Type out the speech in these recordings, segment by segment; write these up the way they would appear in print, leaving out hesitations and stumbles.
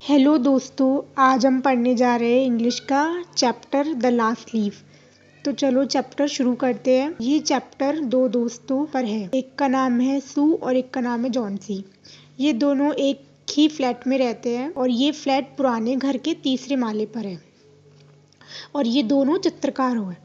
Hello दोस्तों, आज हम पढ़ने जा रहे हैं इंग्लिश का चैप्टर द लास्ट लीफ। तो चलो चैप्टर शुरू करते हैं। ये चैप्टर दो दोस्तों पर है। एक का नाम है सू और एक का नाम है जॉन्सी। ये दोनों एक ही फ्लैट में रहते हैं और ये फ्लैट पुराने घर के तीसरे माले पर है और ये दोनों चित्रकार हैं।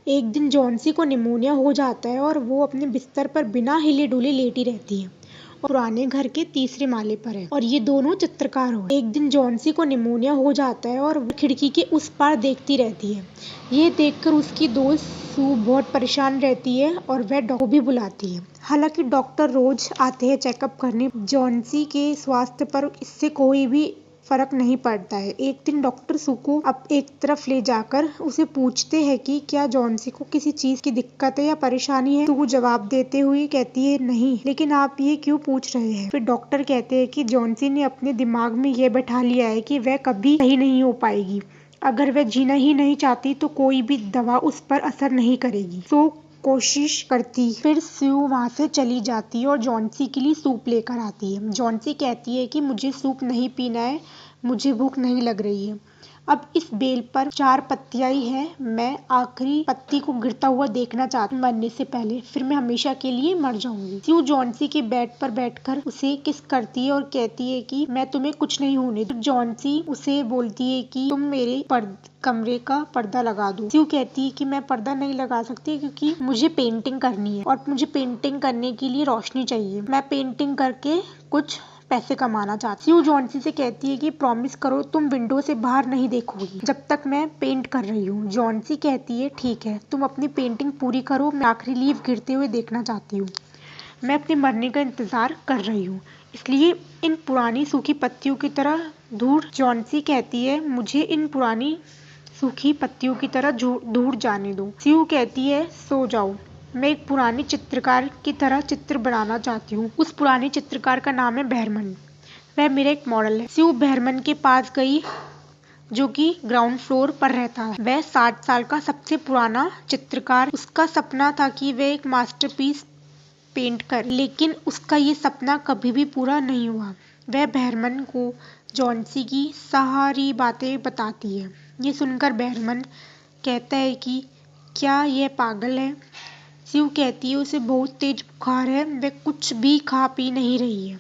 एक दिन जॉन्सी को निमोनिया हो जाता है और वो अपने बिस्तर पर बिना हिले डुले लेटी रहती है और पुराने घर के तीसरे माले पर है और ये दोनों चित्रकार हो। एक दिन जॉन्सी को निमोनिया हो जाता है और वो खिड़की के उस पार देखती रहती है। ये देखकर उसकी दोस्त सू बहुत परेशान रहती है और वह डॉक्टर को भी बुलाती है। हालांकि डॉक्टर रोज आते हैं चेकअप करने, जॉन्सी के स्वास्थ्य पर इससे कोई भी फर्क नहीं पड़ता है। एक दिन डॉक्टर सू को अब एक तरफ ले जाकर उसे पूछते हैं कि क्या जॉन्सी को किसी चीज की दिक्कत है या परेशानी है। सू जवाब देते हुए कहती है नहीं, लेकिन आप ये क्यों पूछ रहे हैं। फिर डॉक्टर कहते हैं कि जॉन्सी ने अपने दिमाग में ये बैठा लिया है कि वह कभी सही नहीं हो पाएगी। अगर वह जीना ही नहीं चाहती तो कोई भी दवा उस पर असर नहीं करेगी। सो कोशिश करती। फिर सू वहाँ से चली जाती है और जॉन्सी के लिए सूप लेकर आती है। जॉन्सी कहती है कि मुझे सूप नहीं पीना है, मुझे भूख नहीं लग रही है। अब इस बेल पर 4 पत्तियां ही हैं। मैं आखिरी पत्ती को गिरता हुआ देखना चाहती हूँ मरने से पहले, फिर मैं हमेशा के लिए मर जाऊंगी। सू जॉन्सी के बेड पर बैठकर उसे किस करती है और कहती है कि मैं तुम्हें कुछ नहीं होने दूंगी। जॉन्सी उसे बोलती है कि तुम मेरे कमरे का पर्दा लगा दो। सू कहती है कि मैं पर्दा नहीं लगा सकती क्योंकि मुझे पेंटिंग करनी है और मुझे पेंटिंग करने के लिए रोशनी चाहिए। मैं पेंटिंग करके कुछ पैसे कमाना चाहती हूँ। जॉन्सी से कहती है कि प्रॉमिस करो तुम विंडो से बाहर नहीं देखोगी जब तक मैं पेंट कर रही हूँ। जॉन्सी कहती है ठीक है, तुम अपनी पेंटिंग पूरी करो, मैं आखिरी लीफ गिरते हुए देखना चाहती हूँ। मैं अपने मरने का इंतजार कर रही हूँ, इसलिए इन पुरानी सूखी पत्तियों की तरह दूर। जॉन्सी कहती है मुझे इन पुरानी सूखी पत्तियों की तरह दूर जाने दो। सू कहती है सो जाओ, मैं एक पुराने चित्रकार की तरह चित्र बनाना चाहती हूँ। उस पुराने चित्रकार का नाम है बहरमन, वह मेरा एक मॉडल है। सू बहरमन के पास गई जो कि ग्राउंड फ्लोर पर रहता है। वह 60 साल का सबसे पुराना चित्रकार। उसका सपना था कि वह एक मास्टरपीस पेंट करे, लेकिन उसका ये सपना कभी भी पूरा नहीं हुआ। वह बहरमन को जॉन्सी की सारी बातें बताती है। ये सुनकर बहरमन कहता है कि क्या यह पागल है। सू कहती है उसे बहुत तेज बुखार है, वह कुछ भी खा पी नहीं रही है।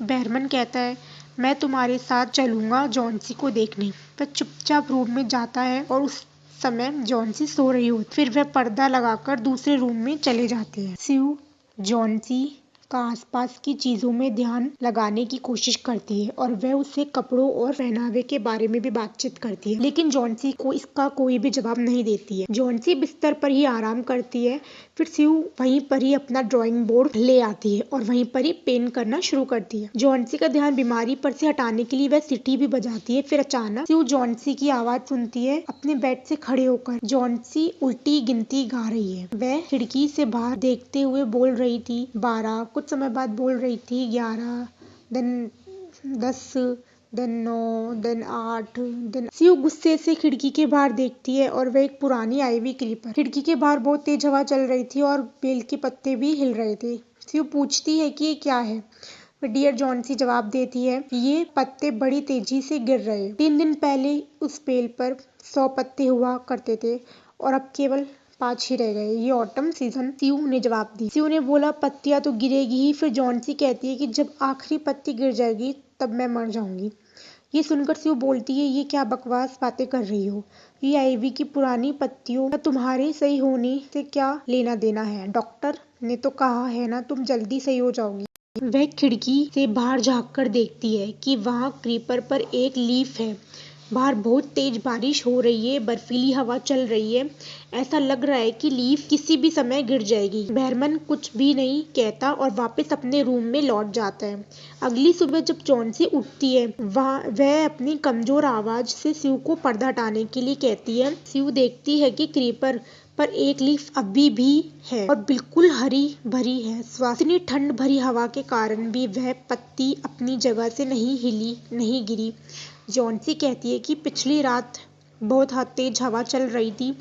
बहरमन कहता है मैं तुम्हारे साथ चलूंगा जॉन्सी को देखने। वह चुपचाप रूम में जाता है और उस समय जॉन्सी सो रही होती। फिर वह पर्दा लगाकर दूसरे रूम में चले जाते हैं। सू जॉन्सी का आसपास की चीजों में ध्यान लगाने की कोशिश करती है और वह उससे कपड़ों और पहनावे के बारे में भी बातचीत करती है, लेकिन जॉन्सी को इसका कोई भी जवाब नहीं देती है। जॉन्सी बिस्तर पर ही आराम करती है। फिर सू वहीं पर ही अपना ड्राइंग बोर्ड ले आती है और वहीं पर ही पेंट करना शुरू करती है। जॉन्सी का ध्यान बीमारी पर से हटाने के लिए वह सीटी भी बजाती है। फिर अचानक सू जॉन्सी की आवाज सुनती है अपने बेड से खड़े होकर। जॉन्सी उल्टी गिनती गा रही है। वह खिड़की से बाहर देखते हुए बोल रही थी 12, कुछ समय बाद बोल रही थी 11, देन 10, देन 9, देन 8, देन। सू गुस्से से खिड़की के बाहर देखती है और वह एक पुरानी आईवी क्रीपर। खिड़की के बाहर बहुत तेज हवा चल रही थी और बेल के पत्ते भी हिल रहे थे। सू पूछती है कि ये क्या है। डियर जॉन्सी जवाब देती है ये पत्ते बड़ी तेजी से गिर रहे हैं। 3 दिन पहले उस बेल पर 100 पत्ते हुआ करते थे और अब केवल 5 ही रह गए। ये ऑटम सीजन। सू ने जवाब दी। सू ने बोला पत्तियां तो गिरेगी ही। फिर जॉन्सी कहती है कि जब आखिरी पत्ती गिर जाएगी तब मैं मर जाऊंगी। ये सुनकर सू बोलती है ये क्या बकवास बातें कर रही हो, ये आईवी की पुरानी पत्तियों का तुम्हारे सही होने से क्या लेना देना है। डॉक्टर ने तो कहा है ना तुम जल्दी सही हो जाओगी। वह खिड़की से बाहर झांककर देखती है कि वहाँ क्रीपर पर एक लीफ है। बाहर बहुत तेज बारिश हो रही है, बर्फीली हवा चल रही है। ऐसा लग रहा है कि लीफ किसी भी समय गिर जाएगी। बहरमन कुछ भी नहीं कहता और वापस अपने रूम में लौट जाता है। अगली सुबह जब जॉन्सी उठती है वह अपनी कमजोर आवाज से सू को पर्दा हटाने के लिए कहती है। सू देखती है कि क्रीपर पर एक लीफ अभी भी है और बिल्कुल हरी भरी है। इतनी ठंड भरी हवा के कारण भी वह पत्ती अपनी जगह से नहीं हिली, नहीं गिरी। जॉन्सी कहती है कि पिछली रात बहुत तेज हवा चल रही थी।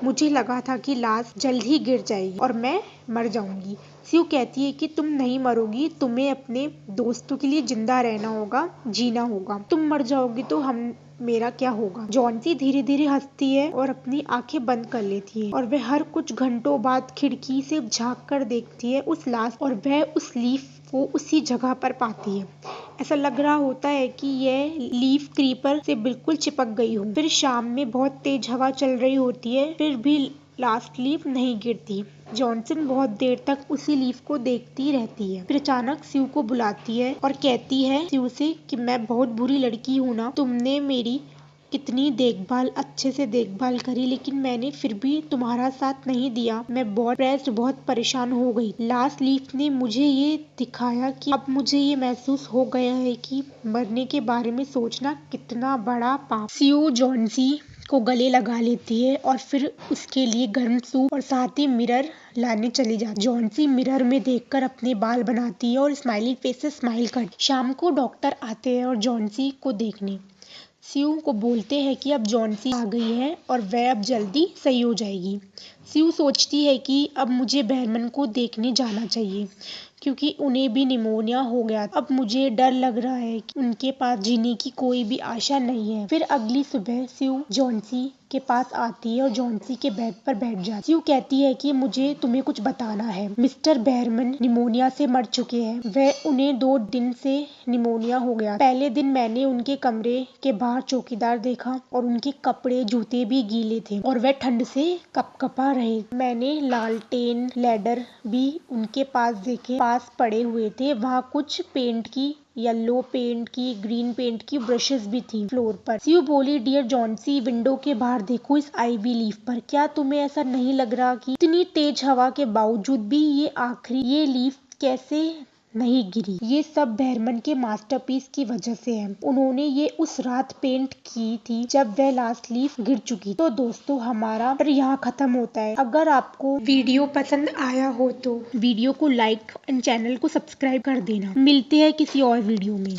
मुझे लगा था कि लाश जल्द ही गिर जाएगी और मैं मर जाऊंगी। स्यू कहती है कि तुम नहीं मरोगी, तुम्हें अपने दोस्तों के लिए जिंदा रहना होगा, जीना होगा। तुम मर जाओगी तो हम मेरा क्या होगा। जॉन्सी धीरे धीरे हंसती है और अपनी आंखें बंद कर लेती है और वह हर कुछ घंटों बाद खिड़की से झांक कर देखती है उस लाश और वह उस लीफ को उसी जगह पर पाती है। ऐसा लग रहा होता है कि यह लीफ क्रीपर से बिल्कुल चिपक गई हो। फिर शाम में बहुत तेज हवा चल रही होती है, फिर भी लास्ट लीफ नहीं गिरती। जॉनसन बहुत देर तक उसी लीफ को देखती रहती है। फिर अचानक स्यू को बुलाती है और कहती है स्यू से कि मैं बहुत बुरी लड़की हूँ ना, तुमने मेरी कितनी अच्छे से देखभाल करी, लेकिन मैंने फिर भी तुम्हारा साथ नहीं दिया। मैं बहुत परेशान हो गई। लास्ट लीफ ने मुझे ये दिखाया कि अब मुझे ये महसूस हो गया है कि मरने के बारे में सोचना कितना बड़ा पाप। स्यू जॉन्सी को गले लगा लेती है और फिर उसके लिए गर्म सूप और साथ ही मिरर लाने चली जाती। जॉन्सी मिरर में देखकर अपने बाल बनाती है और स्माइली फेस से स्माइल करती। शाम को डॉक्टर आते हैं और जॉन्सी को देखने स्यू को बोलते हैं कि अब जॉन्सी आ गई है और वह अब जल्दी सही हो जाएगी। स्यू सोचती है कि अब मुझे बहरमन को देखने जाना चाहिए क्योंकि उन्हें भी निमोनिया हो गया। अब मुझे डर लग रहा है कि उनके पास जीने की कोई भी आशा नहीं है। फिर अगली सुबह स्यू जॉन्सी के पास आती है और जॉन्सी के बेड पर बैठ जाती है। स्यू कहती है कि मुझे तुम्हें कुछ बताना है। मिस्टर बहरमन निमोनिया से मर चुके हैं। उन्हें 2 दिन से निमोनिया हो गया। पहले दिन मैंने उनके कमरे के बाहर चौकीदार देखा और उनके कपड़े जूते भी गीले थे और वह ठंड से कपकपा रहे। मैंने लालटेन लैडर भी उनके पास देखे, पास पड़े हुए थे। वहाँ कुछ पेंट की, येलो पेंट की, ग्रीन पेंट की ब्रशेस भी थी फ्लोर पर। स्यू बोली, डियर जॉन्सी, विंडो के बाहर देखो इस आईवी लीफ पर। क्या तुम्हें ऐसा नहीं लग रहा कि इतनी तेज हवा के बावजूद भी ये लीफ कैसे नहीं गिरी? ये सब बहरमन के मास्टरपीस की वजह से है। उन्होंने ये उस रात पेंट की थी जब वह लास्ट लीफ गिर चुकी। तो दोस्तों, हमारा यहाँ खत्म होता है। अगर आपको वीडियो पसंद आया हो तो वीडियो को लाइक एंड चैनल को सब्सक्राइब कर देना। मिलते हैं किसी और वीडियो में।